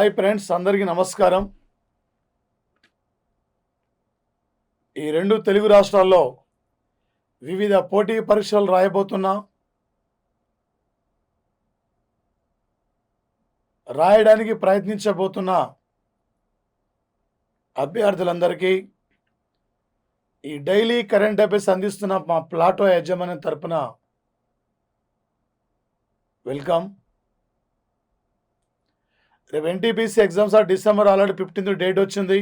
Hi friends, అందరికీ నమస్కారం. ఈ రెండు తెలుగు రాష్ట్రాల్లో వివిధ పోటీ పరీక్షలు రాయడానికి ప్రయత్నించబోతున్న అభ్యర్థులందరికీ ఈ డైలీ కరెంట్ అఫైర్స్ అందిస్తున్న మా ప్లాటో యాజమాన్యం తరపున వెల్కమ్. రేపు NTPC exams December already 15th date వచ్చింది.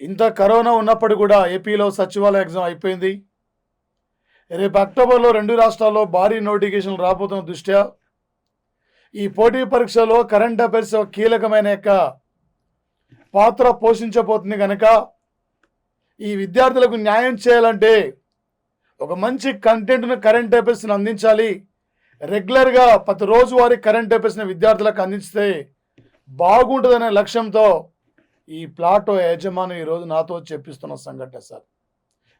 ఇంత కరోనా ఉన్నప్పుడు కూడా ఏపీలో సచివాలయ ఎగ్జామ్ అయిపోయింది. రేపు అక్టోబర్లో రెండు రాష్ట్రాల్లో భారీ నోటిఫికేషన్ రాబోతున్న దృష్ట్యా ఈ పోటీ పరీక్షలో కరెంట్ అఫైర్స్ కీలకమైన పాత్ర పోషించబోతుంది కనుక ఈ విద్యార్థులకు న్యాయం చేయాలంటే ఒక మంచి కంటెంట్ను కరెంట్ అఫైర్స్ని అందించాలి. రెగ్యులర్గా ప్రతి రోజు వారి కరెంట్ అఫైర్స్ని విద్యార్థులకు అందిస్తే బాగుంటుందనే లక్ష్యంతో ఈ ప్లాటో యజమాని ఈరోజు నాతో చెప్పిస్తున్న సంఘటన సార్.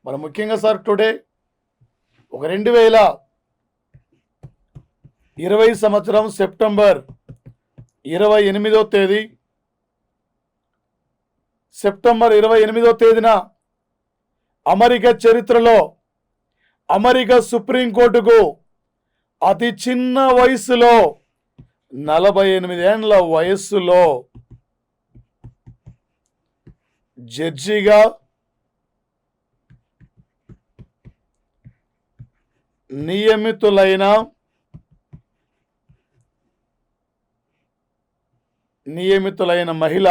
మరి ముఖ్యంగా సార్ టుడే ఒక 2020 సంవత్సరం సెప్టెంబర్ 28వ తేదీ సెప్టెంబర్ 28వ తేదీన అమెరికా చరిత్రలో అమెరికా సుప్రీంకోర్టుకు అతి చిన్న వయసులో 48 ఏళ్ల వయస్సులో జడ్జిగా నియమితులైన మహిళ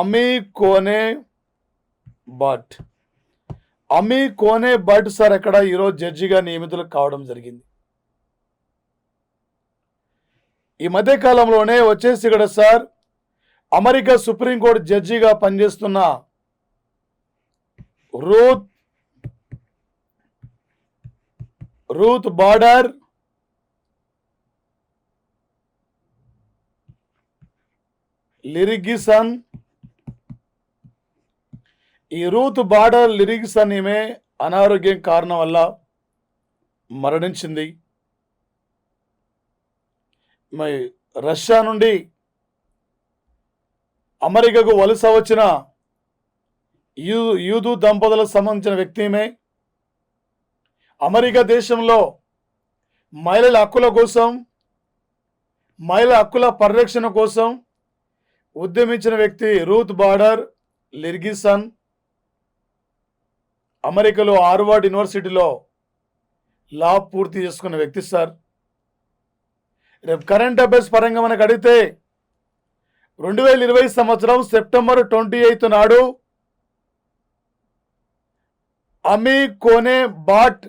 అమీ కోనే బట్ సార్ ఎక్కడ ఈరోజు జడ్జిగా నియమితులు కావడం జరిగింది. ఈ మధ్య కాలంలోనే వచ్చేసి ఇక్కడ సార్ అమెరికా సుప్రీంకోర్టు జడ్జిగా పనిచేస్తున్న రూత్ బార్డర్ లిరిగిసన్. ఈ రూత్ బార్డర్ లిరిగిసన్ ఈమె అనారోగ్యం కారణం వల్ల మరణించింది. మరి రష్యా నుండి అమెరికాకు వలస వచ్చిన యూదు దంపతులకు సంబంధించిన వ్యక్తి ఈమె. అమెరికా దేశంలో మహిళల హక్కుల కోసం, మహిళల హక్కుల పరిరక్షణ కోసం ఉద్యమించిన వ్యక్తి రూత్ బార్డర్ లిరిగిసన్. అమెరికాలో హార్వర్డ్ యూనివర్సిటీలో లా పూర్తి చేసుకున్న వ్యక్తి సార్. రేపు కరెంట్ అఫైర్స్ పరంగా మనకు అడిగితే 2020 సంవత్సరం సెప్టెంబర్ 28 నాడు అమీ కోనే బాట్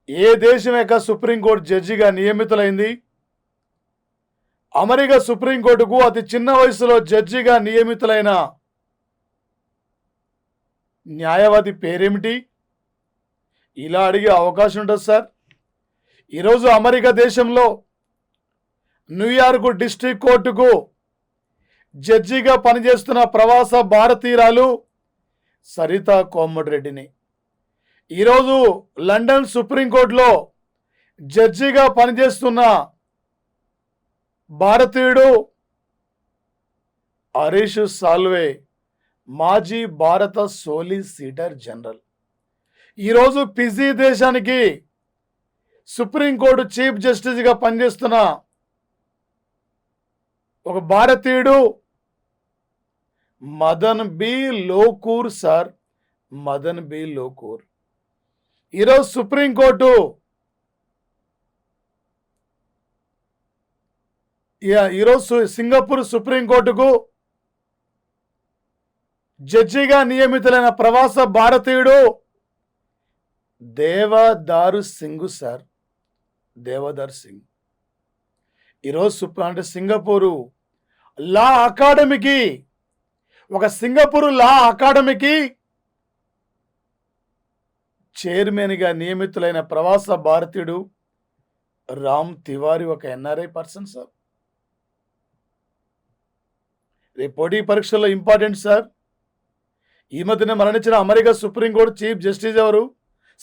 ఏ దేశం యొక్క సుప్రీంకోర్టు జడ్జిగా నియమితులైంది? అమెరికా సుప్రీంకోర్టుకు అతి చిన్న వయసులో జడ్జిగా నియమితులైన న్యాయవాది పేరేమిటి? ఇలా అడిగే అవకాశం ఉంటుంది సార్. ఈరోజు అమెరికా దేశంలో న్యూయార్క్ డిస్ట్రిక్ట్ కోర్టుకు జడ్జిగా పనిచేస్తున్న ప్రవాస భారతీయురాలు సరితా కోమటిరెడ్డిని, ఈరోజు లండన్ సుప్రీంకోర్టులో జడ్జిగా పనిచేస్తున్న భారతీయుడు హరీష్ సాల్వే, మాజీ భారత సోలిసిటర్ జనరల్. ఈరోజు ఫిజీ దేశానికి సుప్రీంకోర్టు చీఫ్ జస్టిస్గా పనిచేస్తున్న ఒక భారతీయుడు Madan B Lokur sir. Madan B Lokur ఈరోజు సుప్రీంకోర్టు సింగపూర్ సుప్రీంకోర్టుకు జడ్జిగా నియమితులైన ప్రవాస భారతీయుడు దేవదారు సింగ్ సార్. దేవదార్ సింగ్ ఈరోజు అంటే సింగపూరు లా అకాడమీకి, ఒక సింగపూర్ లా అకాడమీకి చైర్మన్గా నియమితులైన ప్రవాస భారతీయుడు రామ్ తివారీ, ఒక ఎన్ఆర్ఐ పర్సన్ సార్. రేపు పోటీ పరీక్షల్లో ఇంపార్టెంట్ సార్. ఈ మధ్యన మరణించిన అమెరికా సుప్రీంకోర్టు చీఫ్ జస్టిస్ ఎవరు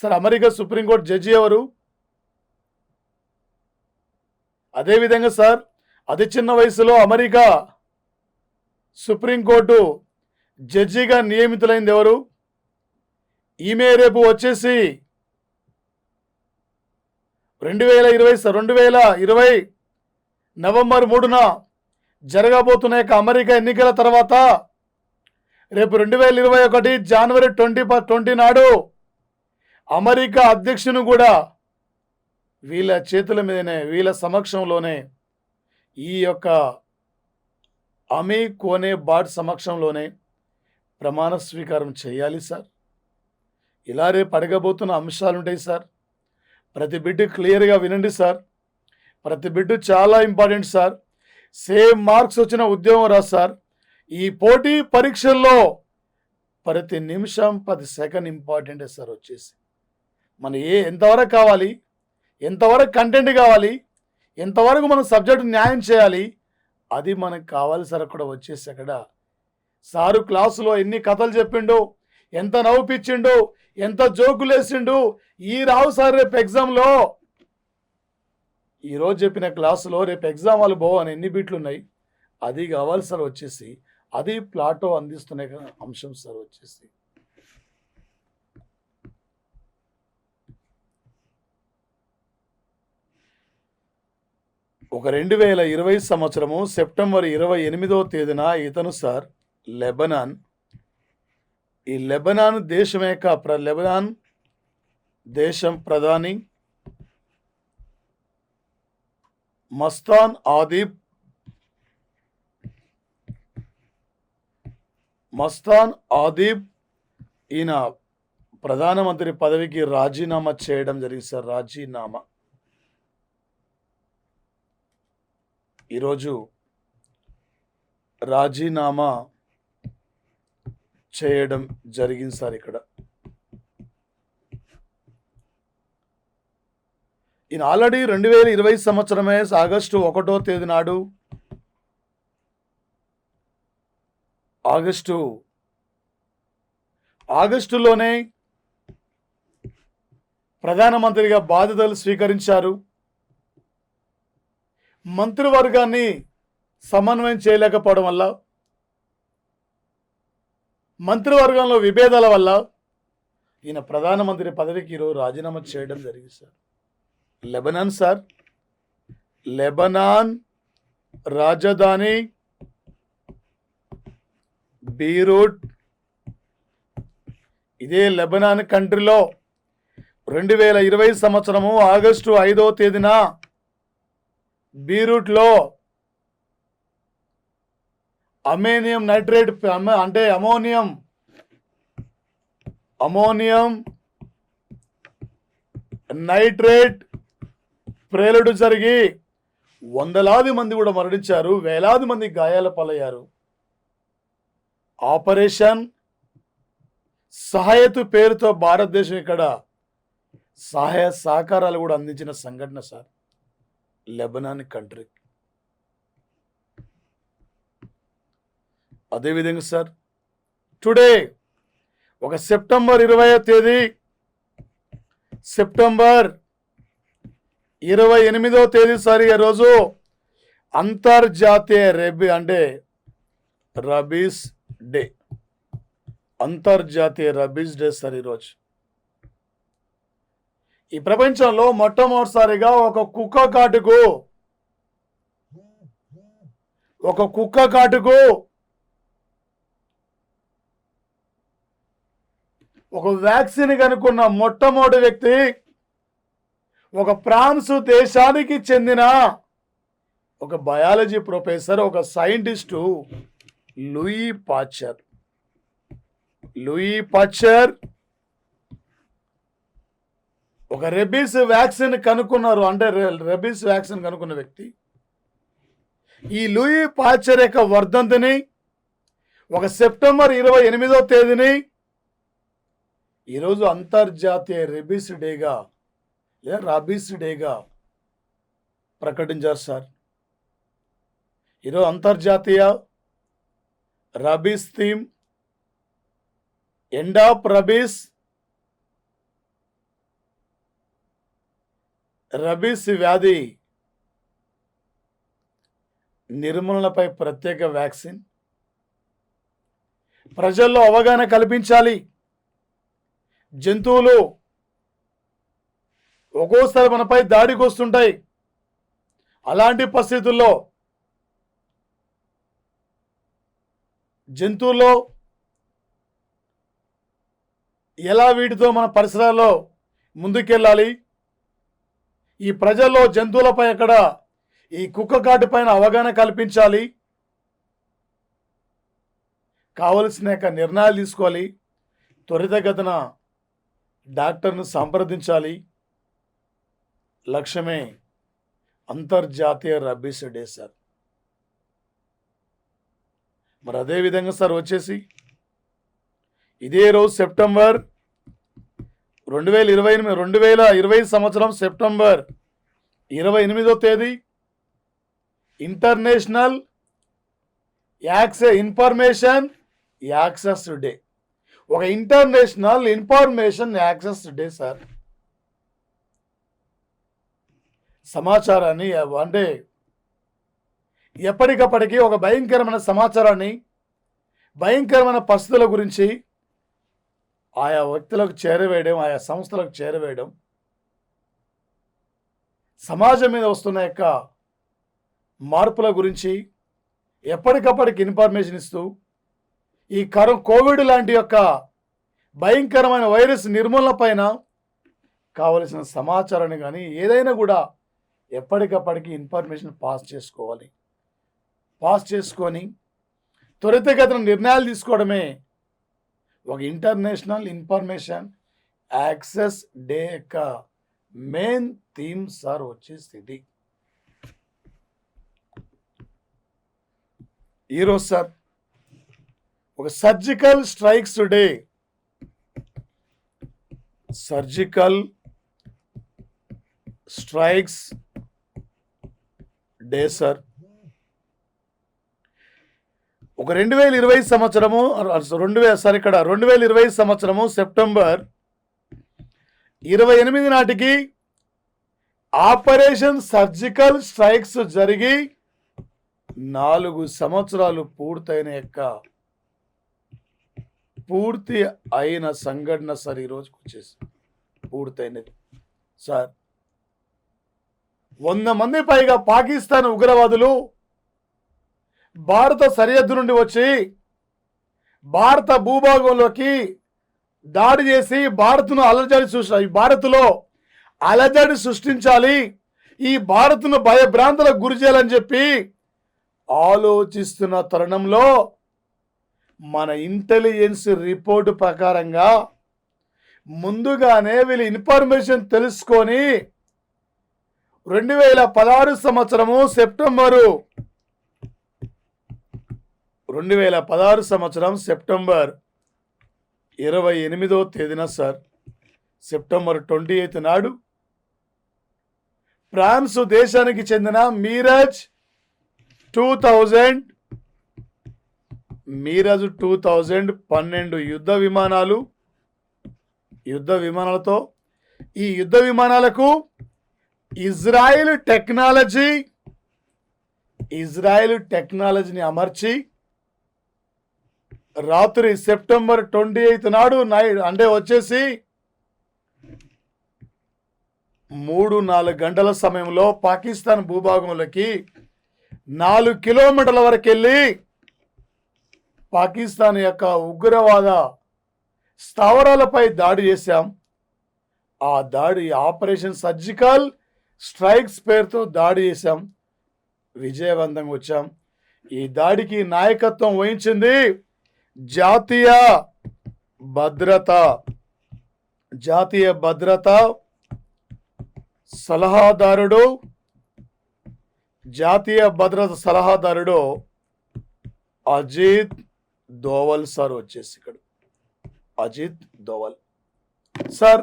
సార్? అమెరికా సుప్రీంకోర్టు జడ్జి ఎవరు? అదేవిధంగా సార్ అతి చిన్న వయసులో అమెరికా సుప్రీంకోర్టు జడ్జిగా నియమితులైంది ఎవరు? ఈమె రేపు వచ్చేసి 2020 నవంబర్ 3న జరగబోతున్న అమెరికా ఎన్నికల తర్వాత రేపు 2021 జనవరి 20 నాడు అమెరికా అధ్యక్షుని కూడా వీళ్ళ చేతుల మీదనే, వీళ్ళ సమక్షంలోనే, ఈ యొక్క అమీ కోనే బాట్ సమక్షంలోనే ప్రమాణ స్వీకారం చేయాలి సార్. ఇలా రేపు అడగబోతున్న అంశాలు ఉంటాయి సార్. ప్రతి బిట్ క్లియర్గా వినండి సార్. ప్రతి బిట్ చాలా ఇంపార్టెంట్ సార్. సేమ్ మార్క్స్ వచ్చిన ఉద్యోగం రా సార్. ఈ పోటీ పరీక్షల్లో ప్రతి నిమిషం 10 సెకండ్ ఇంపార్టెంటే సార్. వచ్చేసి మన ఎంతవరకు కావాలి, ఎంతవరకు కంటెంట్ కావాలి, ఎంతవరకు మనం సబ్జెక్టు న్యాయం చేయాలి, అది మనకు కావాలి సార్. అక్కడ వచ్చేసి అక్కడ సారు క్లాసులో ఎన్ని కథలు చెప్పిండు, ఎంత నవ్వుపిచ్చిండు, ఎంత జోకులు వేసిండు, ఈ రావు సార్ రేపు ఎగ్జామ్లో. ఈరోజు చెప్పిన క్లాసులో రేపు ఎగ్జామ్ వాళ్ళు అని ఎన్ని బిట్లు ఉన్నాయి, అది కావాలి సార్. వచ్చేసి అది ప్లాటో అందిస్తున్న అంశం సార్. వచ్చేసి ఒక 2020 సంవత్సరము సెప్టెంబర్ 28వ తేదీన ఇతను సార్ లెబనాన్, ఈ లెబనాన్ దేశం యొక్క లెబనాన్ దేశం ప్రధాని మస్తాన్ ఆదిబ్ ఈయన ప్రధానమంత్రి పదవికి రాజీనామా చేయడం జరిగింది సార్. రాజీనామా ఈరోజు రాజీనామా చేయడం జరిగింది సార్. ఇక్కడ ఈయన ఆల్రెడీ 2020 సంవత్సరమే ఆగస్టు 1వ తేదీ నాడు ఆగస్టులోనే ప్రధానమంత్రిగా బాధ్యతలు స్వీకరించారు. మంత్రివర్గాన్ని సమన్వయం చేయలేకపోవడం వల్ల, మంత్రివర్గంలో విభేదాల వల్ల ఈయన ప్రధానమంత్రి పదవికి ఈరోజు రాజీనామా చేయడం జరిగింది సార్. లెబనాన్ సార్, లెబనాన్ రాజధాని బీరూట్. ఇదే లెబనాన్ కంట్రీలో 2020 సంవత్సరము ఆగస్టు 5వ తేదీన బీరూట్లో అమోనియం నైట్రేట్ అంటే అమోనియం నైట్రేట్ ప్రేలుడు జరిగి వందలాది మంది కూడా మరణించారు, వేలాది మంది గాయాల పాలయ్యారు. ఆపరేషన్ సహాయతు పేరుతో భారతదేశం ఇక్కడ సహాయ సహకారాలు కూడా అందించిన సంఘటన సార్ లెబనాన్ కంట్రీ. అదేవిధంగా సార్ టుడే ఒక సెప్టెంబర్ 20వ తేదీ, సెప్టెంబర్ 28వ తేదీ సార్ ఈరోజు అంతర్జాతీయ రబీస్ డే. అంతర్జాతీయ రబీస్ డే సార్. ఈరోజు ఈ ప్రపంచంలో మొట్టమొదటిసారిగా ఒక కుక్క కాటుకు ఒక వ్యాక్సిన్ కనుక్కున్న మొట్టమొదటి వ్యక్తి ఒక ఫ్రాన్స్ దేశానికి చెందిన ఒక బయాలజీ ప్రొఫెసర్, ఒక సైంటిస్టు లూయి పాశ్చర్ ఒక రెబీస్ వ్యాక్సిన్ కనుక్కున్నారు. అంటే రెబీస్ వ్యాక్సిన్ కనుక్కున్న వ్యక్తి ఈ లూయి పాశ్చర్ యొక్క వర్ధంతిని ఒక సెప్టెంబర్ 28వ తేదీని ఈరోజు అంతర్జాతీయ రబీస్ డేగా ప్రకటించారు సార్. ఈరోజు అంతర్జాతీయ రబీస్ థీమ్ ఎండ్ ఆఫ్ రబీస్ వ్యాధి నిర్మూలనపై ప్రత్యేక వ్యాక్సిన్, ప్రజల్లో అవగాహన కల్పించాలి. జంతువులు ఒక్కోసారి మనపై దాడికి వస్తుంటాయి. అలాంటి పరిస్థితుల్లో జంతువుల్లో ఎలా వీటితో మన పరిసరాల్లో ముందుకెళ్ళాలి, ఈ ప్రజల్లో జంతువులపై అక్కడ ఈ కుక్క కాటు పైన అవగాహన కల్పించాలి. కావలసిన నిర్ణయాలు తీసుకోవాలి. త్వరితగతిన డాక్టర్ను సంప్రదించాలి. లక్ష్యమే అంతర్జాతీయ రబ్బీస్ డే సార్. మరి అదేవిధంగా సార్ వచ్చేసి ఇదే రోజు సెప్టెంబర్ 2020 సంవత్సరం సెప్టెంబర్ 28వ తేదీ ఇంటర్నేషనల్ ఇన్ఫర్మేషన్ యాక్సెస్ డే. ఒక international information access day sir. సమాచారాన్ని అంటే ఎప్పటికప్పటికీ ఒక భయంకరమైన సమాచారాన్ని, భయంకరమైన పరిస్థితుల గురించి ఆయా వ్యక్తులకు చేరవేయడం, ఆయా సంస్థలకు చేరవేయడం, సమాజం మీద వస్తున్న యొక్క మార్పుల గురించి ఎప్పటికప్పటికి ఇన్ఫర్మేషన్ ఇస్తూ ఈ కోవిడ్ లాంటి యొక్క భయంకరమైన వైరస్ నిర్మూలన పైన కావలసిన సమాచారాన్ని కానీ ఏదైనా కూడా ఎప్పటికప్పటికి ఇన్ఫర్మేషన్ పాస్ చేసుకోవాలి. పాస్ చేసుకొని త్వరితగతిన నిర్ణయాలు తీసుకోవడమే ఒక ఇంటర్నేషనల్ ఇన్ఫర్మేషన్ యాక్సెస్ డే యొక్క మెయిన్ థీమ్ సార్ వచ్చేసి. ఈరోజు సార్ ఒక surgical strikes day. Surgical strikes day sir. ఒక 2020 సంవత్సరము 2020 సంవత్సరము సెప్టెంబర్ 28 నాటికి ఆపరేషన్ సర్జికల్ స్ట్రైక్స్ జరిగి 4 సంవత్సరాలు పూర్తి అయిన సంఘటన సార్. ఈరోజుకి వచ్చేసి పూర్తయినది సార్. 100 మంది పైగా పాకిస్తాన్ ఉగ్రవాదులు భారత సరిహద్దు నుండి వచ్చి భారత భూభాగంలోకి దాడి చేసి భారత్లో అలజడి సృష్టించాలి, ఈ భారత్ను భయభ్రాంతులకు గురి చేయాలని చెప్పి ఆలోచిస్తున్న తరుణంలో మన ఇంటెలిజెన్స్ రిపోర్టు ప్రకారంగా ముందుగానే వీళ్ళు ఇన్ఫర్మేషన్ తెలుసుకొని 2016 సంవత్సరము సెప్టెంబర్ 28వ తేదీన సార్, సెప్టెంబర్ 28 నాడు ఫ్రాన్స్ దేశానికి చెందిన మీరాజ్ 2000 12 యుద్ధ విమానాలతో ఈ యుద్ధ విమానాలకు ఇజ్రాయెల్ టెక్నాలజీని అమర్చి రాత్రి సెప్టెంబర్ 28 నాడు అంటే వచ్చేసి 3-4 గంటల సమయంలో పాకిస్తాన్ భూభాగంలోకి 4 కిలోమీటర్ల వరకు వెళ్ళి పాకిస్తాన్ యొక్క ఉగ్రవాద స్థావరాలపై దాడి చేశాం. ఆ దాడి ఆపరేషన్ సర్జికల్ స్ట్రైక్స్ పేరుతో దాడి చేశాం, విజయవంతంగా వచ్చాం. ఈ దాడికి నాయకత్వం వహించింది జాతీయ భద్రత సలహాదారుడు అజిత్ దోవల్ సార్. వచ్చేసి ఇక్కడ అజిత్ దోవల్ సార్.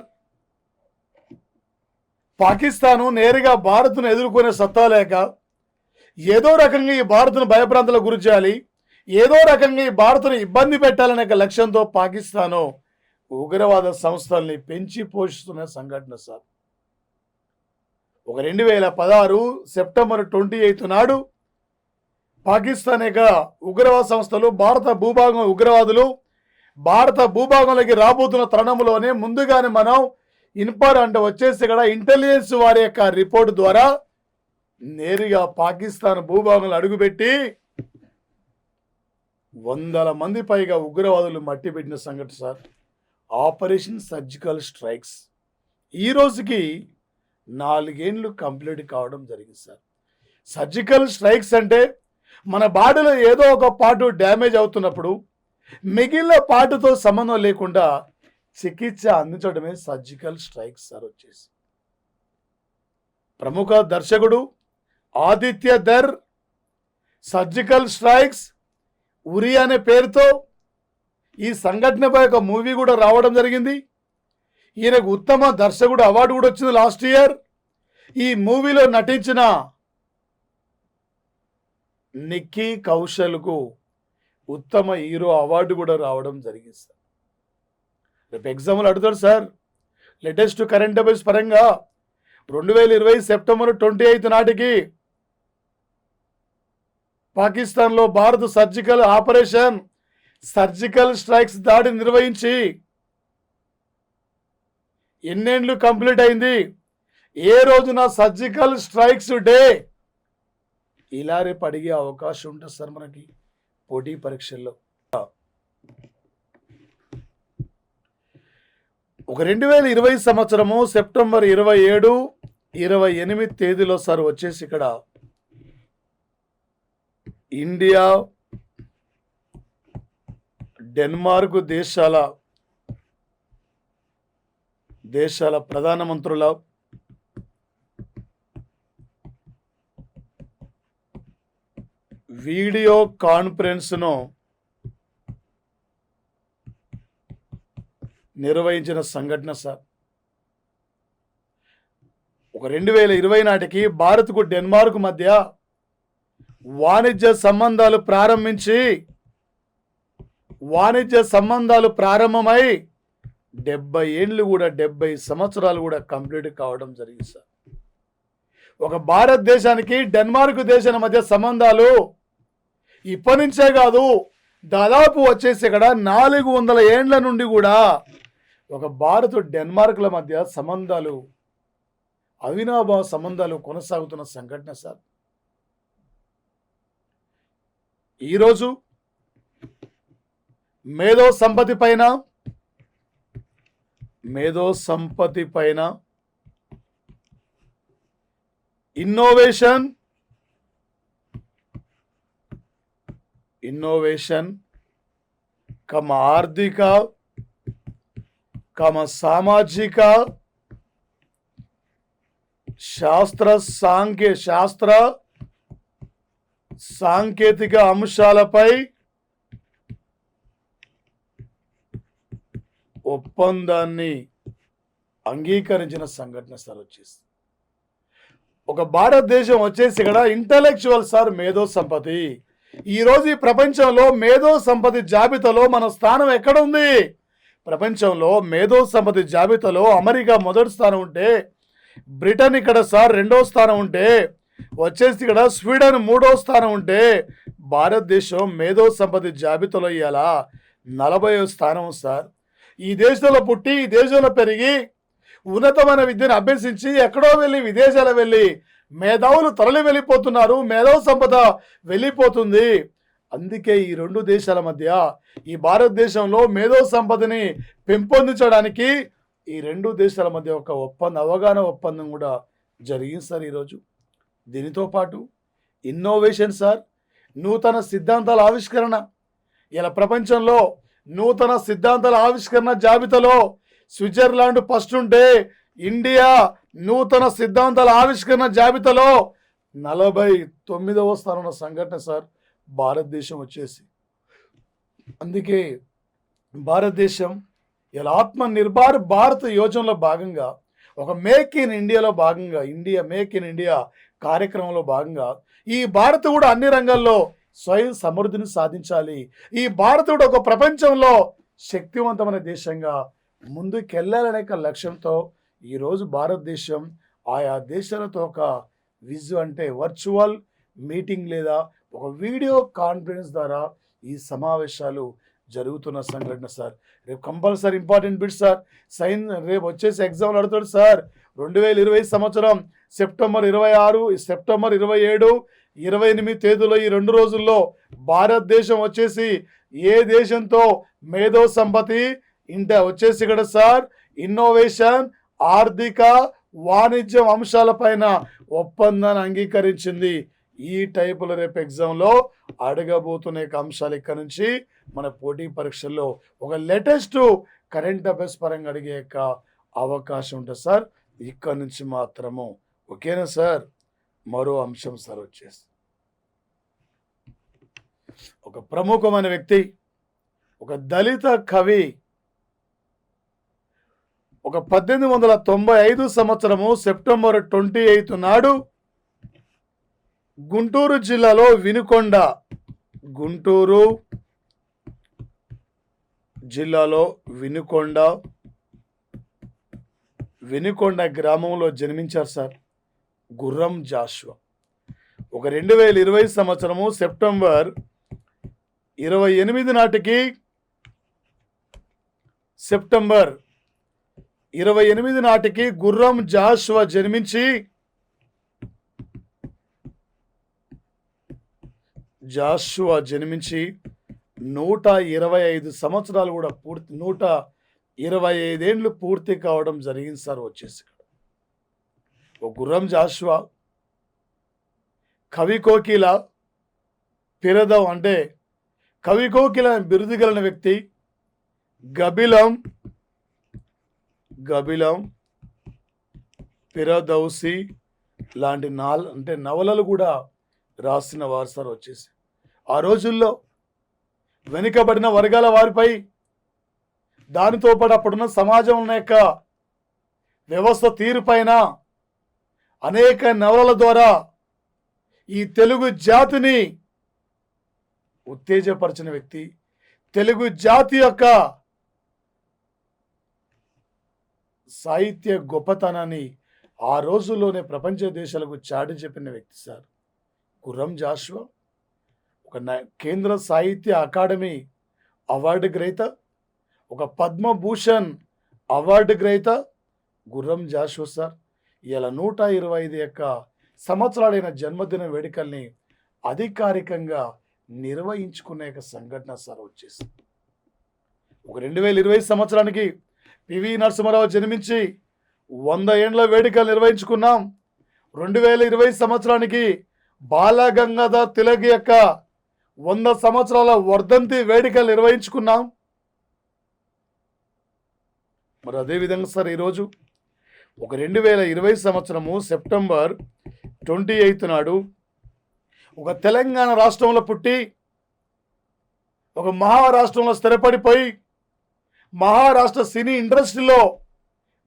పాకిస్తాను నేరుగా భారత్ను ఎదుర్కొనే సత్తా లేక ఏదో రకంగా ఈ భారత్ను భయభ్రాంతులకు గురి చేయాలి, ఏదో రకంగా ఈ భారత్ను ఇబ్బంది పెట్టాలనే లక్ష్యంతో పాకిస్తాను ఉగ్రవాద సంస్థల్ని పెంచి పోషిస్తున్న సంఘటన సార్. ఒక 2016 సెప్టెంబర్ 28 నాడు పాకిస్తాన్ యొక్క ఉగ్రవాద సంస్థలు భారత భూభాగం ఉగ్రవాదులు భారత భూభాగంలోకి రాబోతున్న తరుణంలోనే ముందుగానే మనం అంటే వచ్చేసి ఇక్కడ ఇంటెలిజెన్స్ వారి యొక్క రిపోర్ట్ ద్వారా నేరుగా పాకిస్తాన్ భూభాగంలో అడుగుపెట్టి 100 మంది పైగా ఉగ్రవాదులు మట్టి పెట్టిన సంఘటన సార్. ఆపరేషన్ సర్జికల్ స్ట్రైక్స్ ఈ రోజుకి 4 ఏళ్ళు కంప్లీట్ కావడం జరిగింది సార్. సర్జికల్ స్ట్రైక్స్ అంటే మన బాడీలో ఏదో ఒక పార్ట్ డ్యామేజ్ అవుతున్నప్పుడు మిగిలిన పార్ట్తో సంబంధం లేకుండా చికిత్స అందించడమే సర్జికల్ స్ట్రైక్స్ సార్. వచ్చేసి ప్రముఖ దర్శకుడు ఆదిత్య ధర్ సర్జికల్ స్ట్రైక్స్ ఉరి అనే పేరుతో ఈ సంఘటనపై ఒక మూవీ కూడా రావడం జరిగింది. ఈయనకు ఉత్తమ దర్శకుడు అవార్డు కూడా వచ్చింది లాస్ట్ ఇయర్. ఈ మూవీలో నటించిన నిక్కీ కౌశల్కు ఉత్తమ హీరో అవార్డు కూడా రావడం జరిగింది సార్. రేపు ఎగ్జామ్లు అడుగుతాడు సార్. లేటెస్ట్ కరెంట్ అఫైర్స్ పరంగా 2020 సెప్టెంబర్ 28 నాటికి పాకిస్తాన్లో Bharat surgical operation surgical strikes దాడి నిర్వహించి ఎన్నేళ్ళు కంప్లీట్ అయింది, ఏ రోజున సర్జికల్ స్ట్రైక్స్ డే, ఇలా రేపు అడిగే అవకాశం ఉంటుంది సార్ మనకి పోటీ పరీక్షల్లో. ఒక 2020 సంవత్సరము సెప్టెంబర్ 27, 28 తేదీలో సార్ వచ్చేసి ఇక్కడ ఇండియా డెన్మార్క్ దేశాల ప్రధానమంత్రుల వీడియో కాన్ఫరెన్స్ను నిర్వహించిన సంఘటన సార్. ఒక 2020 నాటికి భారత్కు డెన్మార్క్ మధ్య వాణిజ్య సంబంధాలు ప్రారంభమై 70 ఏళ్ళు కూడా 70 సంవత్సరాలు కూడా కంప్లీట్ కావడం జరిగింది సార్. ఒక భారతదేశానికి డెన్మార్క్ దేశాల మధ్య సంబంధాలు ఇప్పటి నుంచే కాదు, దాదాపు వచ్చేసి ఇక్కడ 400 ఏండ్ల నుండి కూడా ఒక భారత్ డెన్మార్క్ల మధ్య సంబంధాలు అవినాభావ సంబంధాలు కొనసాగుతున్న సంఘటన సార్. ఈరోజు మేధో సంపత్తి పైన ఇన్నోవేషన్ కమ ఆర్థిక కమ సామాజిక శాస్త్ర సాంకేతిక అంశాలపై ఒప్పందాన్ని అంగీకరించిన సంఘటన సార్. వచ్చేసి ఒక భారతదేశం వచ్చేసి ఇక్కడ ఇంటలెక్చువల్ సార్ మేధో సంపత్తి. ఈరోజు ఈ ప్రపంచంలో మేధో సంపత్తి జాబితాలో మన స్థానం ఎక్కడ ఉంది? ప్రపంచంలో మేధో సంపత్తి జాబితాలో అమెరికా మొదటి స్థానం ఉంటే, బ్రిటన్ ఇక్కడ సార్ 2వ స్థానం ఉంటే, వచ్చేసి ఇక్కడ స్వీడన్ 3వ స్థానం ఉంటే, భారతదేశం మేధో సంపత్తి జాబితాలో ఇవాళ 40వ స్థానం సార్. ఈ దేశంలో పుట్టి ఈ దేశంలో పెరిగి ఉన్నతమైన విద్యను అభ్యసించి ఎక్కడో వెళ్ళి విదేశాలు వెళ్ళి మేధావులు తరలి వెళ్ళిపోతున్నారు, మేధో సంపద వెళ్ళిపోతుంది. అందుకే ఈ 2 దేశాల మధ్య ఈ భారతదేశంలో మేధో సంపదని పెంపొందించడానికి ఈ 2 దేశాల మధ్య ఒక అవగాహన ఒప్పందం కూడా జరిగింది సార్ ఈరోజు. దీనితో పాటు ఇన్నోవేషన్ సార్, నూతన సిద్ధాంతాల ఆవిష్కరణ. ఇలా ప్రపంచంలో నూతన సిద్ధాంతాల ఆవిష్కరణ జాబితాలో స్విట్జర్లాండ్ ఫస్ట్ ఉంటే, ఇండియా నూతన సిద్ధాంతాల ఆవిష్కరణ జాబితాలో 49వ స్థానంలో సంఘటన సార్ భారతదేశం వచ్చేసి. అందుకే భారతదేశం ఇలా ఆత్మనిర్భర్ భారత్ యోజనలో భాగంగా ఒక మేక్ ఇన్ ఇండియాలో భాగంగా మేక్ ఇన్ ఇండియా కార్యక్రమంలో భాగంగా ఈ భారత్ కూడా అన్ని రంగాల్లో స్వయం సమృద్ధిని సాధించాలి. ఈ భారత్ కూడా ఒక ప్రపంచంలో శక్తివంతమైన దేశంగా ముందుకెళ్లాలనే లక్ష్యంతో ఈరోజు భారతదేశం ఆయా దేశాలతో ఒక వర్చువల్ మీటింగ్ లేదా ఒక వీడియో కాన్ఫరెన్స్ ద్వారా ఈ సమావేశాలు జరుగుతున్న సంఘటన సార్. రేపు కంపల్సరీ ఇంపార్టెంట్ బిట్ సార్. రేపు వచ్చేసి ఎగ్జామ్లు అడుగుతాడు సార్. 2020 సంవత్సరం సెప్టెంబర్ 26, సెప్టెంబర్ 27, 28 తేదీలో ఈ 2 రోజుల్లో భారతదేశం వచ్చేసి ఏ దేశంతో మేధో సంపత్తి వచ్చేసి ఇక్కడ సార్ ఇన్నోవేషన్, ఆర్థిక, వాణిజ్యం అంశాలపైన ఒప్పందాన్ని అంగీకరించింది. ఈ టైపులో రేపు ఎగ్జామ్లో అడగబోతున్న అంశాలు ఇక్కడ నుంచి మన పోటీ పరీక్షల్లో ఒక లేటెస్ట్ కరెంట్ అఫైర్స్ పరంగా అడిగే అవకాశం ఉంటుంది సార్. ఇక్కడ నుంచి మాత్రము. ఓకేనా సార్? మరో అంశం సార్ వచ్చేసి ఒక ప్రముఖమైన వ్యక్తి, ఒక దళిత కవి, ఒక 1895 సంవత్సరము సెప్టెంబర్ 28 నాడు గుంటూరు జిల్లాలో గుంటూరు జిల్లాలో వినుకొండ గ్రామంలో జన్మించారు సార్ గుర్రం జాషువా. ఒక 2020 సంవత్సరము సెప్టెంబర్ 28 నాటికి గుర్రం జాషువా జన్మించి 125 సంవత్సరాలు కూడా 125 ఏండ్లు పూర్తి కావడం జరిగింది సార్. వచ్చేసి ఓ గుర్రం జాషువా కవి కోకిల పిరదం అంటే కవి కోకిల బిరుదు కలిగిన వ్యక్తి. గబిలం పిరదౌసి లాంటి నవలలు కూడా రాసిన వారు సార్. వచ్చేసి ఆ రోజుల్లో వెనుకబడిన వర్గాల వారిపై, దానితో పాటు అప్పుడున్న సమాజం యొక్క వ్యవస్థ తీరుపైన అనేక నవలల ద్వారా ఈ తెలుగు జాతిని ఉత్తేజపరిచిన వ్యక్తి, తెలుగు జాతి యొక్క సాహిత్య గొప్పతనాన్ని ఆ రోజుల్లోనే ప్రపంచ దేశాలకు చాటి చెప్పిన వ్యక్తి సార్ గుర్రం జాషువా. ఒక కేంద్ర సాహిత్య అకాడమీ అవార్డు గ్రహీత, ఒక పద్మభూషణ్ అవార్డు గ్రహీత గుర్రం జాషువా సార్. ఇలా 125 సంవత్సరాలైన జన్మదిన వేడుకల్ని అధికారికంగా నిర్వహించుకునే సంఘటన సార్. వచ్చేసి ఒక 2020 సంవత్సరానికి పివి నరసింహారావు జన్మించి 100 ఏండ్ల వేడుకలు నిర్వహించుకున్నాం. 2020 సంవత్సరానికి బాలగంగాధర్ తిలక్ యొక్క 100 సంవత్సరాల వర్ధంతి వేడుకలు నిర్వహించుకున్నాం. మరి అదేవిధంగా సార్ ఈరోజు ఒక 2020 సంవత్సరము సెప్టెంబర్ 28 నాడు ఒక తెలంగాణ రాష్ట్రంలో పుట్టి ఒక మహారాష్ట్రంలో స్థిరపడిపోయి మహారాష్ట్ర సినీ ఇండస్ట్రీలో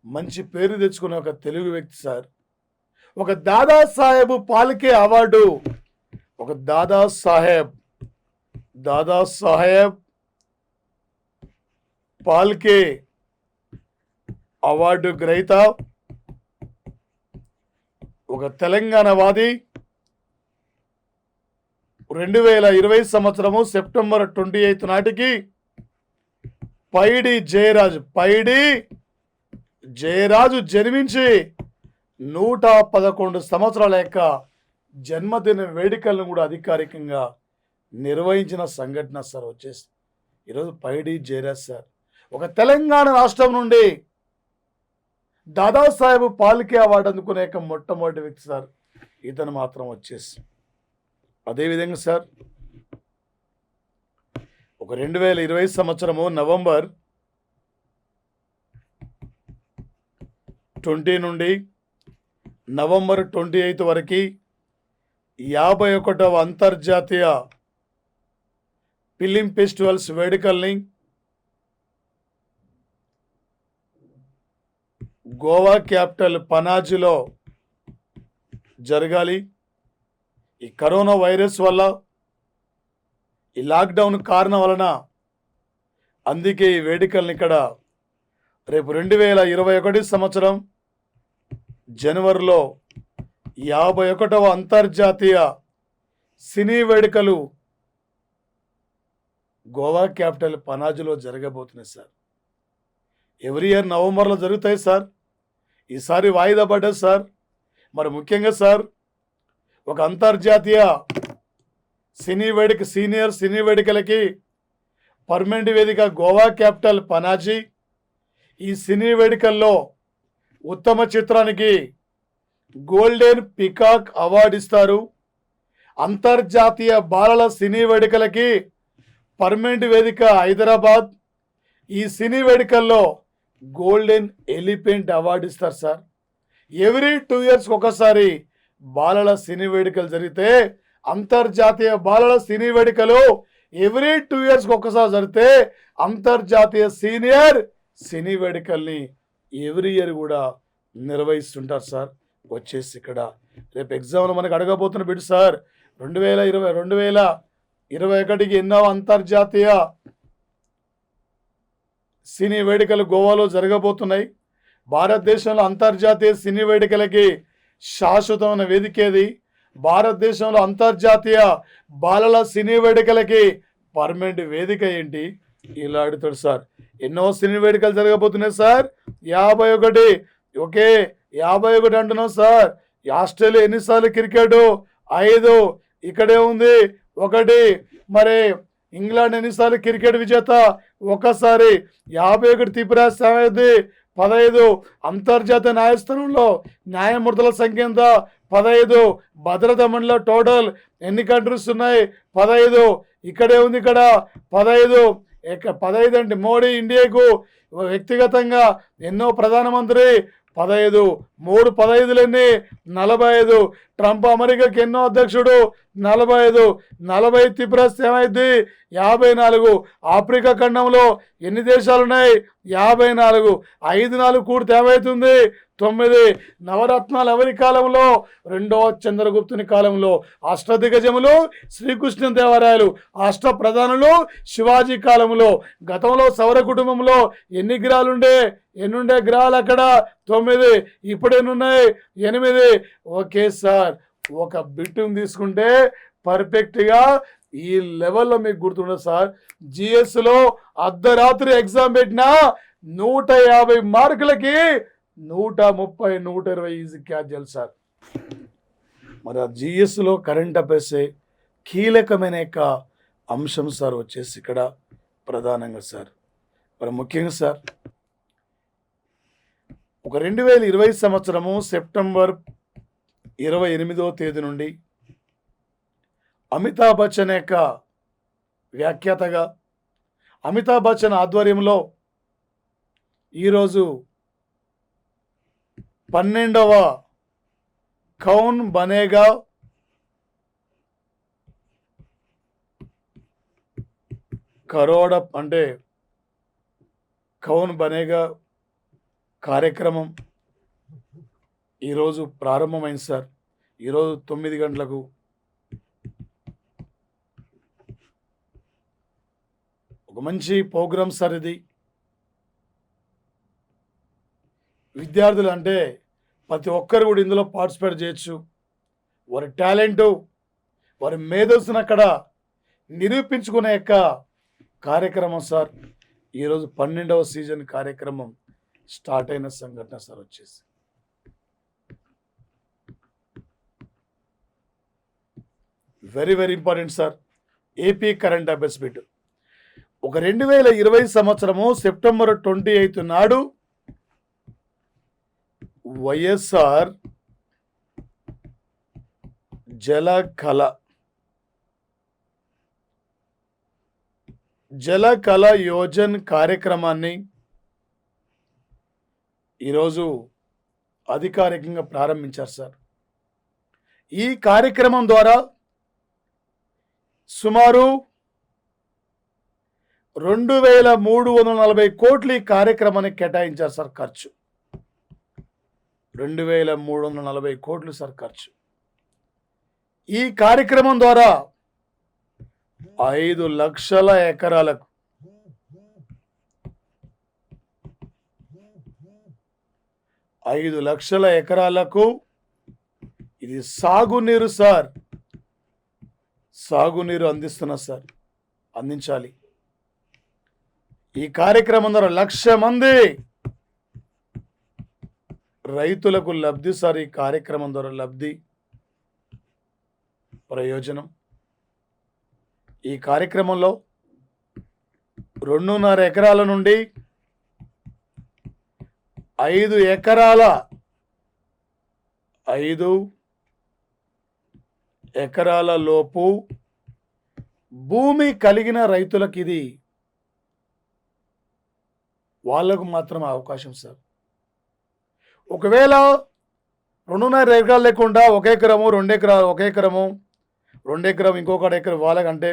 మంచి పేరు తెచ్చుకున్న ఒక తెలుగు వ్యక్తి సార్. ఒక దాదాసాహెబ్ పాల్కే అవార్డు, ఒక దాదాసాహెబ్ పాల్కే అవార్డు గ్రహీత, ఒక తెలంగాణ వాది. 2020 సంవత్సరము సెప్టెంబర్ 28 నాటికి పైడి జయరాజు జన్మించి 111 సంవత్సరాల యొక్క జన్మదిన వేడుకలను కూడా అధికారికంగా నిర్వహించిన సంఘటన సార్. వచ్చేసి ఈరోజు పైడి జయరాజ్ సార్ ఒక తెలంగాణ రాష్ట్రం నుండి దాదాసాహెబ్ పాల్కే అవార్డు అందుకునే మొట్టమొదటి వ్యక్తి సార్ ఇతను మాత్రం. వచ్చేసి అదేవిధంగా సార్ ఒక 2020 సంవత్సరము నవంబర్ 20 నుండి నవంబర్ 28 వరకు 51వ అంతర్జాతీయ ఫిలిం ఫెస్టివల్స్ వేడుకల్ని గోవా క్యాపిటల్ పనాజీలో జరగాలి. ఈ కరోనా వైరస్ వల్ల, ఈ లాక్డౌన్ కారణం వలన అందుకే ఈ వేడుకల్ని ఇక్కడ రేపు 2021 సంవత్సరం జనవరిలో 51వ అంతర్జాతీయ సినీ వేడుకలు గోవా క్యాపిటల్ పనాజీలో జరగబోతున్నాయి సార్. ఎవ్రీ ఇయర్ నవంబర్లో జరుగుతాయి సార్. ఈసారి వాయిదా పడ్డది సార్. మరి ముఖ్యంగా సార్, ఒక అంతర్జాతీయ సీనియర్ సినీ వేడుకలకి పర్మనెంట్ వేదిక గోవా క్యాపిటల్ పనాజీ. ఈ సినీ వేడుకల్లో ఉత్తమ చిత్రానికి గోల్డెన్ పికాక్ అవార్డు ఇస్తారు. అంతర్జాతీయ బాలల సినీ వేడుకలకి పర్మనెంట్ వేదిక హైదరాబాద్. ఈ సినీ వేడుకల్లో గోల్డెన్ ఎలిఫెంట్ అవార్డు ఇస్తారు సార్. ఎవ్రీ 2 years ఒకసారి బాలల సినీ వేడుకలు జరిగితే, అంతర్జాతీయ బాలల సినీ వేడుకలు ఎవ్రీ 2 years ఒకసారి జరిగితే, అంతర్జాతీయ సీనియర్ సినీ వేడుకల్ని ఎవ్రీ ఇయర్ కూడా నిర్వహిస్తుంటారు సార్. వచ్చేసి ఇక్కడ రేపు ఎగ్జామ్లో మనకు అడగబోతున్న బిడ్డ సార్, 2021కి ఎన్నో అంతర్జాతీయ సినీ వేడుకలు గోవాలో జరగబోతున్నాయి. భారతదేశంలో అంతర్జాతీయ సినీ వేడుకలకి శాశ్వతమైన వేదికేది. భారతదేశంలో అంతర్జాతీయ బాలల సినీ వేడుకలకి పర్మనెంట్ వేదిక ఏంటి? ఇలా అడుగుతాడు సార్. ఎన్నో సినీ వేడుకలు జరగబోతున్నాయి సార్. 51. ఓకే, 51 అంటున్నాం సార్. ఆస్ట్రేలియా ఎన్నిసార్లు క్రికెట్? 5. ఇక్కడే ఉంది 1. మరి ఇంగ్లాండ్ ఎన్నిసార్లు క్రికెట్ విజేత? ఒకసారి. 51 త్రిపుర 15. అంతర్జాతీయ న్యాయస్థానంలో న్యాయమూర్తుల సంఖ్య ఎంత? 15. భద్రతా మండలిలో టోటల్ ఎన్ని కంట్రీస్ ఉన్నాయి? 15. ఇక్కడే ఉంది, ఇక్కడ 15. 15 అంటే మోడీ ఇండియాకు వ్యక్తిగతంగా ఎన్నో ప్రధానమంత్రి 15. 3 15 45. ట్రంప్ అమెరికాకి ఎన్నో అధ్యక్షుడు 45. 40 త్రిపుర 54. ఆఫ్రికా ఖండంలో ఎన్ని దేశాలు ఉన్నాయి? 54. 5 4 కూడితే ఏమవుతుంది? 9. నవరత్నాలు ఎవరి కాలంలో? రెండవ చంద్రగుప్తుని కాలంలో. అష్టదిగ్గజములు శ్రీకృష్ణదేవరాయలు. అష్ట ప్రధానులు శివాజీ కాలంలో. గతంలో సౌర కుటుంబంలో ఎన్ని గ్రహాలుండే? ఎన్నుండే గ్రహాలు అక్కడ? 9. ఇప్పుడు ఎన్నున్నాయి? 8. ఓకే సార్, ఒక బిట్టును తీసుకుంటే పర్ఫెక్ట్గా ఈ లెవెల్లో మీకు గుర్తుండదు సార్. జిఎస్లో అర్ధరాత్రి ఎగ్జామ్ పెట్టినా 150 మార్కులకి 130 120 ఈజీ క్యాచ్ చేయాలి సార్. మరి ఆ జిఎస్లో కరెంట్ అఫైర్స్ కీలకమైన అంశం సార్. వచ్చేసి ఇక్కడ ప్రధానంగా సార్, మరి ముఖ్యంగా సార్, ఒక 2020 సంవత్సరము సెప్టెంబర్ 28వ తేదీ నుండి అమితాబ్ బచ్చన్ వ్యాఖ్యాతగా అమితాబ్ బచ్చన్ ఆధ్వర్యంలో ఈరోజు 12వ కౌన్ బనేగా కరోడ అంటే కౌన్ బనేగా కార్యక్రమం ఈరోజు ప్రారంభమైంది సార్. ఈరోజు 9 గంటలకు ఒక మంచి ప్రోగ్రామ్ సార్ ఇది. విద్యార్థులు అంటే ప్రతి ఒక్కరు కూడా ఇందులో పార్టిసిపేట్ చేయొచ్చు. వారి టాలెంటు, వారి మేధస్సును అక్కడ నిరూపించుకునే కార్యక్రమం సార్. ఈరోజు 12వ సీజన్ కార్యక్రమం స్టార్ట్ అయిన సంఘటన సార్. వచ్చేసి very very important sir. AP current affairs bit. ఒక 2020 సంవత్సరము సెప్టెంబర్ 28 నాడు వైఎస్ఆర్ జలకళ యోజన్ కార్యక్రమాన్ని ఈరోజు అధికారికంగా ప్రారంభించారు సార్. ఈ కార్యక్రమం ద్వారా సుమారు 2340 కోట్లు ఈ కార్యక్రమానికి కేటాయించారు సార్. ఖర్చు 2340 కోట్లు సార్ ఖర్చు. ఈ కార్యక్రమం ద్వారా 5 లక్షల ఎకరాలకు 5 లక్షల ఎకరాలకు ఇది సాగునీరు సార్. సాగునీరు అందిస్తున్నారు సార్, అందించాలి. ఈ కార్యక్రమం ద్వారా 1,00,000 మంది రైతులకు లబ్ధి సార్. ఈ కార్యక్రమం ద్వారా లబ్ధి, ప్రయోజనం. ఈ కార్యక్రమంలో 2.5 ఎకరాల నుండి 5 ఎకరాల లోపు భూమి కలిగిన రైతులకు ఇది వాళ్ళకు మాత్రం అవకాశం సార్. ఒకవేళ 2.5 ఎకరాలు లేకుండా 1 ఎకరము 2 ఎకరాలు, 1 ఎకరము 2 ఎకరం, ఇంకొక ఎకరం వాళ్ళకంటే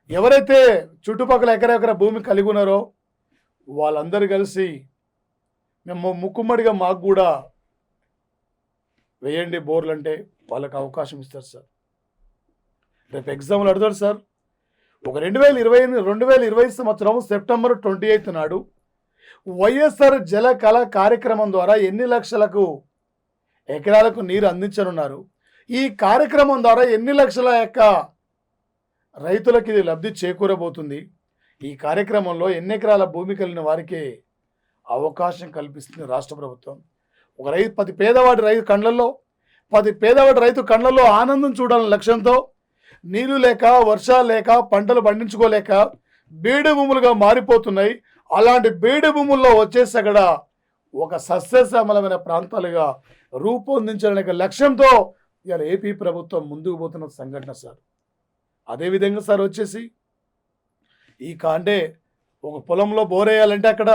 ఎవరైతే చుట్టుపక్కల ఎకర భూమి కలిగి ఉన్నారో వాళ్ళందరూ కలిసి మేము ముక్కుమ్మడిగా మాకు కూడా వేయండి బోర్లు అంటే వాళ్ళకి అవకాశం ఇస్తారు సార్. రేపు ఎగ్జామ్లు అడుగుతారు సార్. ఒక 2020 సంవత్సరం సెప్టెంబర్ 28 నాడు వైఎస్ఆర్ జల కళ కార్యక్రమం ద్వారా ఎన్ని లక్షలకు ఎకరాలకు నీరు అందించనున్నారు, ఈ కార్యక్రమం ద్వారా ఎన్ని లక్షల రైతులకు ఇది లబ్ధి చేకూరబోతుంది, ఈ కార్యక్రమంలో ఎన్ని ఎకరాల భూమి కలిగిన వారికి అవకాశం కల్పిస్తుంది రాష్ట్ర ప్రభుత్వం. ఒక 10 పేదవాడి రైతు కళ్ళల్లో ఆనందం చూడాలని లక్ష్యంతో నీళ్లు లేక, వర్షాలు లేక, పంటలు పండించుకోలేక బీడు భూములుగా మారిపోతున్నాయి. అలాంటి బీడు భూముల్లో వచ్చేసి అక్కడ ఒక సస్యశ్యామలమైన ప్రాంతాలుగా రూపొందించడానికి లక్ష్యంతో ఇవాళ ఏపీ ప్రభుత్వం ముందుకు పోతున్న సంఘటన సార్. అదేవిధంగా సార్ వచ్చేసి అంటే ఒక పొలంలో బోర్ వేయాలంటే అక్కడ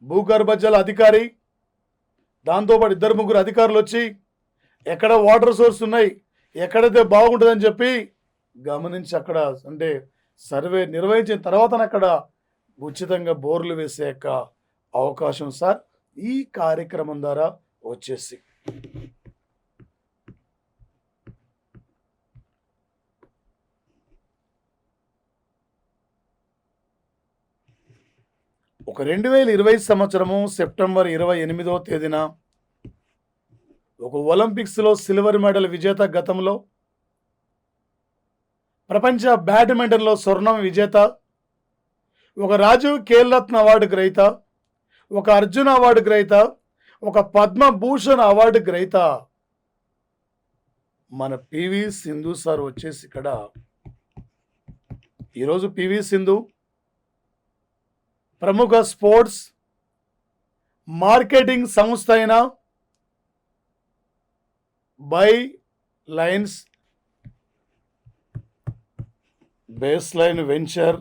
భూగర్భ జల అధికారి, దాంతోపాటు 2-3 అధికారులు వచ్చి ఎక్కడ వాటర్ సోర్స్ ఉన్నాయి, ఎక్కడైతే బాగుంటుందని చెప్పి గమనించి అక్కడ అంటే సర్వే నిర్వహించిన తర్వాత అక్కడ ఉచితంగా బోర్లు వేసే అవకాశం సార్ ఈ కార్యక్రమం ద్వారా వచ్చేసి. ఒక 2020 సంవత్సరము సెప్టెంబర్ 28వ తేదీన ఒక ఒలింపిక్స్లో సిల్వర్ మెడల్ విజేత, గతంలో ప్రపంచ బ్యాడ్మింటన్లో స్వర్ణం విజేత, ఒక రాజీవ్ ఖేల్రత్న అవార్డు గ్రహీత, ఒక అర్జున అవార్డు గ్రహీత, ఒక పద్మభూషణ్ అవార్డు గ్రహీత మన పివి సింధు సార్ వచ్చేసి ఇక్కడ ఈరోజు పివి సింధు ప్రముఖ స్పోర్ట్స్ మార్కెటింగ్ సంస్థ అయిన బేస్లైన్ వెంచర్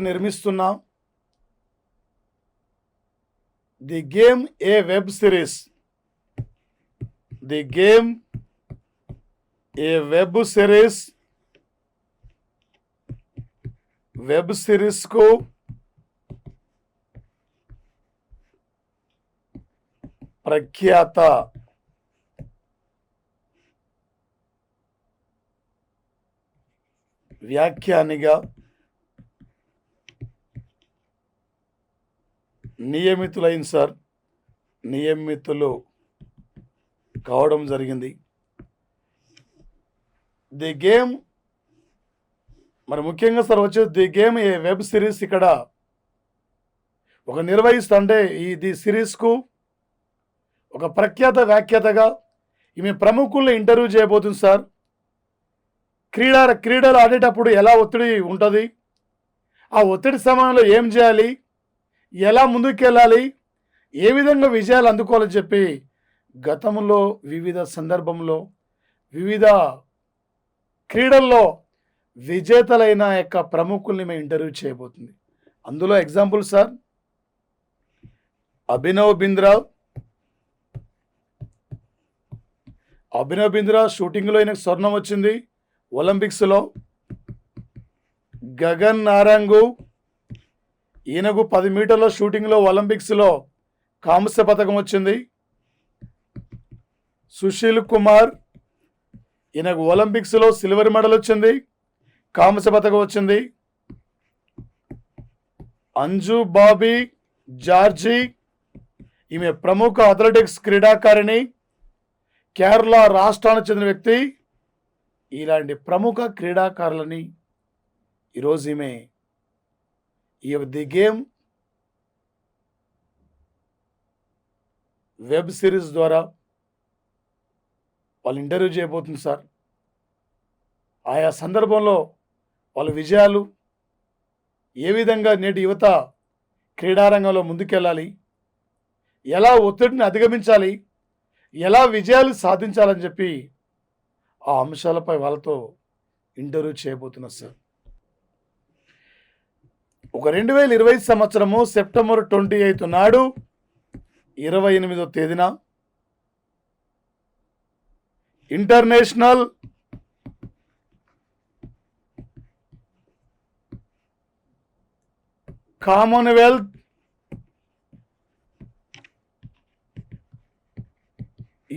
నిర్మిస్తున్న ది గేమ్ వెబ్ సిరీస్ కు ప్రఖ్యాత వ్యాఖ్యానిగా నియమితులు కావడం జరిగింది. ది గేమ్ మరి ముఖ్యంగా సార్ వచ్చేది ది గేమ్ వెబ్ సిరీస్ ఇక్కడ ఒక నిర్వహిస్తుంటే ది సిరీస్కు ఒక ప్రఖ్యాత వ్యాఖ్యాతగా ఈమె ప్రముఖుల్ని ఇంటర్వ్యూ చేయబోతుంది సార్. క్రీడలు ఆడేటప్పుడు ఎలా ఒత్తిడి ఉంటుంది, ఆ ఒత్తిడి సమయంలో ఏం చేయాలి, ఎలా ముందుకెళ్ళాలి, ఏ విధంగా విజయాలు అందుకోవాలని చెప్పి గతంలో వివిధ సందర్భంలో వివిధ క్రీడల్లో విజేతలైన ప్రముఖుల్ని మేము ఇంటర్వ్యూ చేయబోతుంది. అందులో ఎగ్జాంపుల్ సార్ అభినవ్ బింద్రా షూటింగ్లో ఈయనకు స్వర్ణం వచ్చింది ఒలింపిక్స్లో. గగన్ నారంగు ఈయనకు 10 మీటర్ల షూటింగ్లో ఒలింపిక్స్లో కాంస్య పథకం వచ్చింది. సుశీల్ కుమార్ ఈయనకు ఒలింపిక్స్లో సిల్వర్ మెడల్ వచ్చింది, కాంస్య పథకం వచ్చింది. అంజు బాబీ జార్జీ, ఈమె ప్రముఖ అథ్లెటిక్స్ క్రీడాకారిణి, కేరళ రాష్ట్రానికి చెందిన వ్యక్తి. ఇలాంటి ప్రముఖ క్రీడాకారులని ఈరోజు ఈమె ది గేమ్ వెబ్ సిరీస్ ద్వారా వాళ్ళు ఇంటర్వ్యూ చేయబోతుంది సార్. ఆయా సందర్భంలో వాళ్ళ విజయాలు, ఏ విధంగా నేటి యువత క్రీడారంగంలో ముందుకెళ్ళాలి, ఎలా ఒత్తిడిని అధిగమించాలి, ఎలా విజయాలు సాధించాలని చెప్పి ఆ అంశాలపై వాళ్ళతో ఇంటర్వ్యూ చేయబోతున్నా సార్. ఒక 2020 సంవత్సరము సెప్టెంబర్ 28 నాడు 28వ తేదీన ఇంటర్నేషనల్ కామన్వెల్త్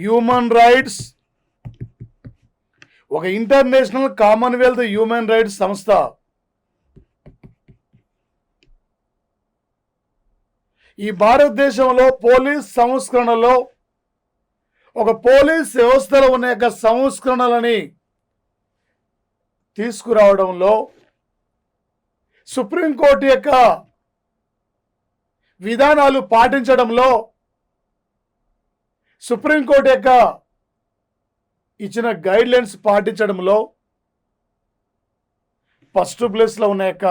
హ్యూమన్ రైట్స్, ఒక ఇంటర్నేషనల్ కామన్వెల్త్ హ్యూమన్ రైట్స్ సంస్థ ఈ భారతదేశంలో పోలీస్ సంస్కరణలో, ఒక పోలీస్ వ్యవస్థలో ఉన్న యొక్క సంస్కరణలని తీసుకురావడంలో, సుప్రీంకోర్టు యొక్క విధానాలు పాటించడంలో, సుప్రీంకోర్టు యొక్క ఇచ్చిన గైడ్లైన్స్ పాటించడంలో ఫస్ట్ ప్లేస్లో ఉన్న యొక్క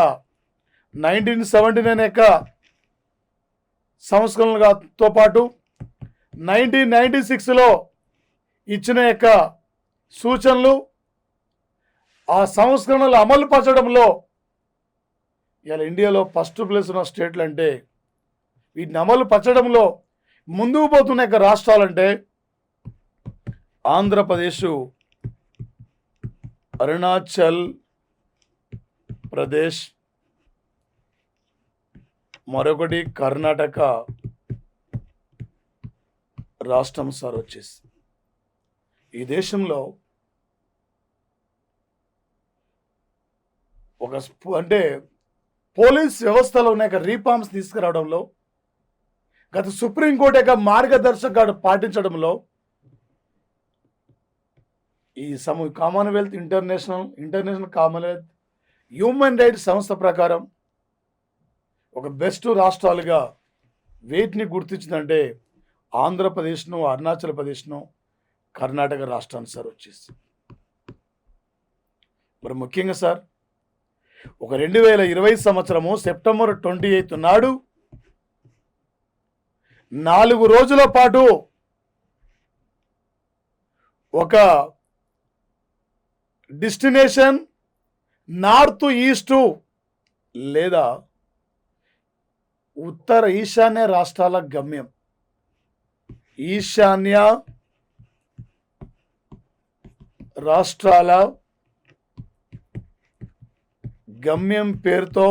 1979 యొక్క సంస్కరణలతో పాటు 1996లో ఇచ్చిన యొక్క సూచనలు, ఆ సంస్కరణలు అమలు పరచడంలో ఇలా ఇండియాలో ఫస్ట్ ప్లేస్ ఉన్న స్టేట్లు అంటే, వీటిని అమలు పరచడంలో ముందుకు పోతున్న యొక్క రాష్ట్రాలంటే ఆంధ్రప్రదేశ్, అరుణాచల్ ప్రదేశ్, మరొకటి కర్ణాటక రాష్ట్రం సార్. వచ్చేసి ఈ దేశంలో అంటే పోలీస్ వ్యవస్థలో ఉన్న రీఫార్మ్స్ తీసుకురావడంలో, గత సుప్రీంకోర్టు యొక్క మార్గదర్శకాలు పాటించడంలో ఈ Commonwealth international Commonwealth human rights సంస్థ ప్రకారం ఒక బెస్ట్ రాష్ట్రాలుగా వేటిని గుర్తించిందంటే ఆంధ్రప్రదేశ్ను, అరుణాచల్ ప్రదేశ్ను, కర్ణాటక రాష్ట్రాన్ని సార్. వచ్చేసి మరి ముఖ్యంగా సార్, ఒక 2020 సంవత్సరము సెప్టెంబర్ 28 నాడు 4 రోజుల పాటు ఒక డెస్టినేషన్ నార్త్ ఈస్టు లేదా ఉత్తర ఈశాన్య రాష్ట్రాల గమ్యం, ఈశాన్య రాష్ట్రాల గమ్యం పేరుతో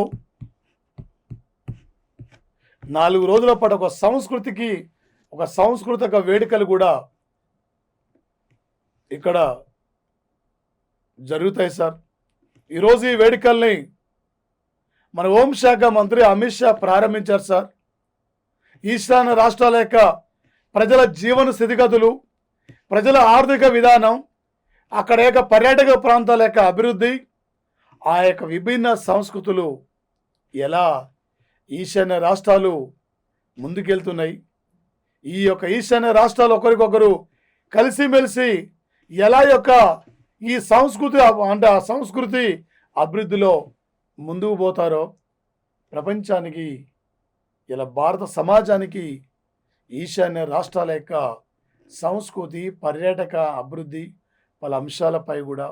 4 రోజుల పాటు ఒక సాంస్కృతిక వేడుకలు కూడా ఇక్కడ జరుగుతాయి సార్. ఈరోజు ఈ వేడుకల్ని మన హోంశాఖ మంత్రి అమిత్ షా ప్రారంభించారు సార్. ఈశాన్య రాష్ట్రాల యొక్క ప్రజల జీవన స్థితిగతులు, ప్రజల ఆర్థిక విధానం, అక్కడ యొక్క పర్యాటక ప్రాంతాల యొక్క అభివృద్ధి, ఆ యొక్క విభిన్న సంస్కృతులు ఎలా ఈశాన్య రాష్ట్రాలు ముందుకెళ్తున్నాయి, ఈ యొక్క ఈశాన్య రాష్ట్రాలు ఒకరికొకరు కలిసిమెలిసి ఎలా యొక్క ఈ సంస్కృతి అంటే ఆ సంస్కృతి అభివృద్ధిలో ముందుకు పోతారో ప్రపంచానికి, ఇలా భారత సమాజానికి ఈశాన్య రాష్ట్రాల యొక్క సంస్కృతి, పర్యాటక అభివృద్ధి పలు అంశాలపై కూడా,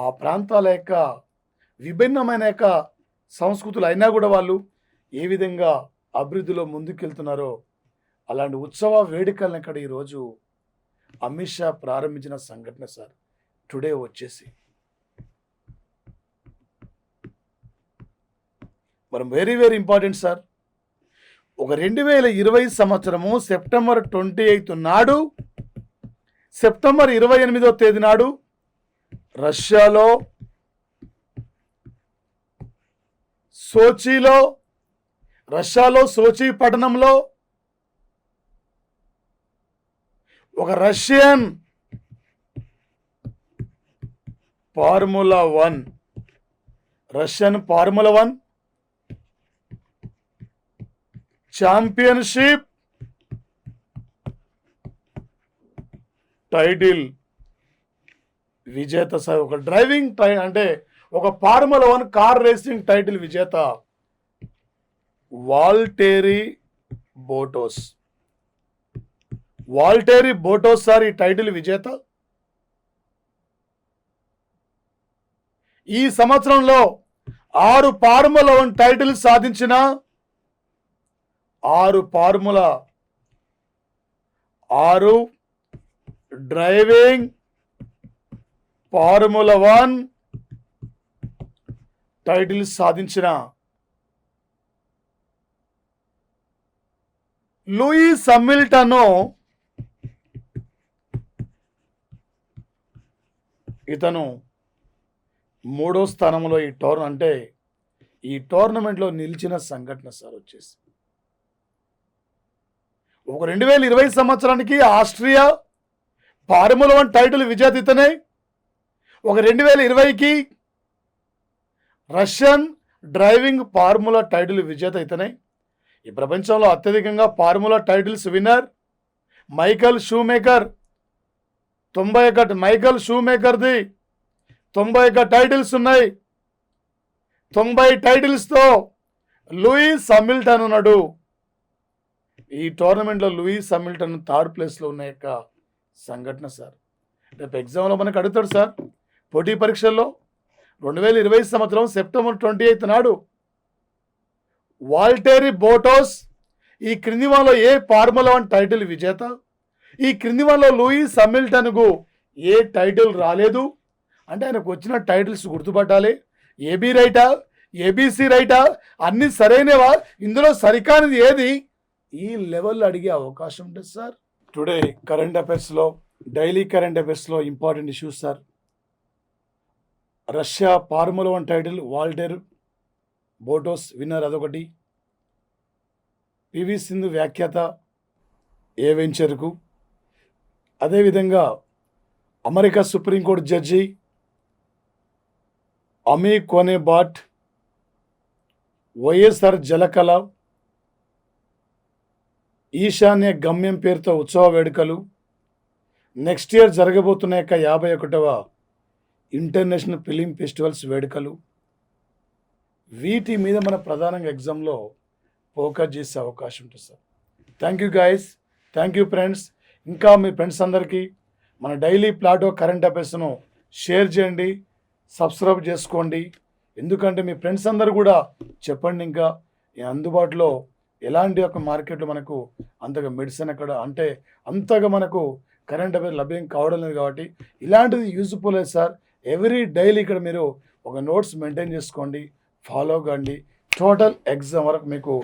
ఆ ప్రాంతాల యొక్క విభిన్నమైన యొక్క సంస్కృతులు అయినా కూడా వాళ్ళు ఏ విధంగా అభివృద్ధిలో ముందుకెళ్తున్నారో అలాంటి ఉత్సవ వేడుకలను ఇక్కడ ఈరోజు అమిత్ షా ప్రారంభించిన సంఘటన సార్. టుడే వచ్చేసి మరి వెరీ వెరీ ఇంపార్టెంట్ సార్. ఒక 2020 సంవత్సరము సెప్టెంబర్ 28 నాడు, సెప్టెంబర్ 28వ తేదీ నాడు రష్యాలో సోచీలో, రష్యాలో సోచీ పట్టణంలో ఒక రష్యన్ ఫార్ములా 1 ఛాంపియన్షిప్ టైటిల్ విజేత సార్. ఒక డ్రైవింగ్ అంటే ఒక ఫార్ములా 1 కార్ రేసింగ్ టైటిల్ విజేత వాల్టేరీ బోటోస్ సార్ ఈ టైటిల్ విజేత. ఈ సంవత్సరంలో 6 ఫార్ములా 1 టైటిల్ సాధించిన 6 డ్రైవింగ్ ఫార్ములా 1 టైటిల్ సాధించిన లూయిస్ హామిల్టన్ ఇతను 3వ స్థానంలో ఈ టోర్నమెంట్లో నిలిచిన సంఘటన సార్ వచ్చేసి ఒక 2020 సంవత్సరానికి ఆస్ట్రియా ఫార్ములా 1 టైటిల్ విజేత ఇతనే. ఒక 2020కి రష్యన్ డ్రైవింగ్ ఫార్ములా టైటిల్ విజేత ఇతనే. ఈ ప్రపంచంలో అత్యధికంగా formula titles winner Michael Schumacher. 91 Michael షూమేకర్ది 91 టైటిల్స్ ఉన్నాయి. 90 టైటిల్స్తో లూయిస్ హామిల్టన్ ఉన్నాడు. ఈ టోర్నమెంట్లో లూయిస్ హామిల్టన్ 3rd ప్లేస్లో ఉన్న యొక్క సంఘటన సార్. రేపు ఎగ్జామ్లో మనకు అడుగుతాడు సార్, పోటీ పరీక్షల్లో 2020 సంవత్సరం సెప్టెంబర్ 28 నాడు వాల్టేరీ బోటోస్ ఈ క్రింది వాళ్ళలో ఏ ఫార్ములా 1 టైటిల్ విజేత, ఈ క్రింది వాళ్ళలో లూయిస్ హామిల్టన్కు ఏ టైటిల్ రాలేదు అంటే ఆయనకు వచ్చిన టైటిల్స్ గుర్తుపట్టాలి. ఏబీ రైటా, ఏబీసీ రైటా, అన్ని సరైనవా, ఇందులో సరికానిది ఏది, ఈ లెవెల్లో అడిగే అవకాశం ఉంటుంది సార్. టుడే డైలీ కరెంట్ అఫైర్స్లో important issues sir. Russia formula 1 title Valtteri Bottas winner అదొకటి. పివి సింధు వ్యాఖ్యాత ఏ వెంచర్కు. అదేవిధంగా America supreme court judge Amy Coney Barrett YSR Jalakala ఈశాన్య గమ్యం పేరుతో ఉత్సవ వేడుకలు, నెక్స్ట్ ఇయర్ జరగబోతున్న 51వ ఇంటర్నేషనల్ ఫిలిం ఫెస్టివల్స్ వేడుకలు, వీటి మీద మన ప్రధానంగా ఎగ్జామ్లో ఫోకస్ చేసే అవకాశం ఉంటుంది sir. Thank you guys, thank you friends. ఇంకా మీ ఫ్రెండ్స్ అందరికీ మన డైలీ ప్లాటో కరెంట్ అఫైర్స్ను షేర్ చేయండి, సబ్స్క్రైబ్ చేసుకోండి. ఎందుకంటే మీ ఫ్రెండ్స్ అందరూ కూడా చెప్పండి. ఇంకా అందుబాటులో ఎలాంటి ఒక మార్కెట్లో మనకు అంతగా మెడిసిన్ అంతగా మనకు కరెంట్ అఫైర్ లభ్యం కావడం లేదు. కాబట్టి ఇలాంటిది యూజ్ఫుల్ లేదు సార్. డైలీ ఇక్కడ మీరు ఒక నోట్స్ మెయింటైన్ చేసుకోండి, ఫాలో కండి. టోటల్ ఎగ్జామ్ వరకు మీకు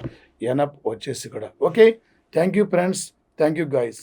ఎనప్ వచ్చేసి ఇక్కడ. Okay, thank you friends, thank you guys.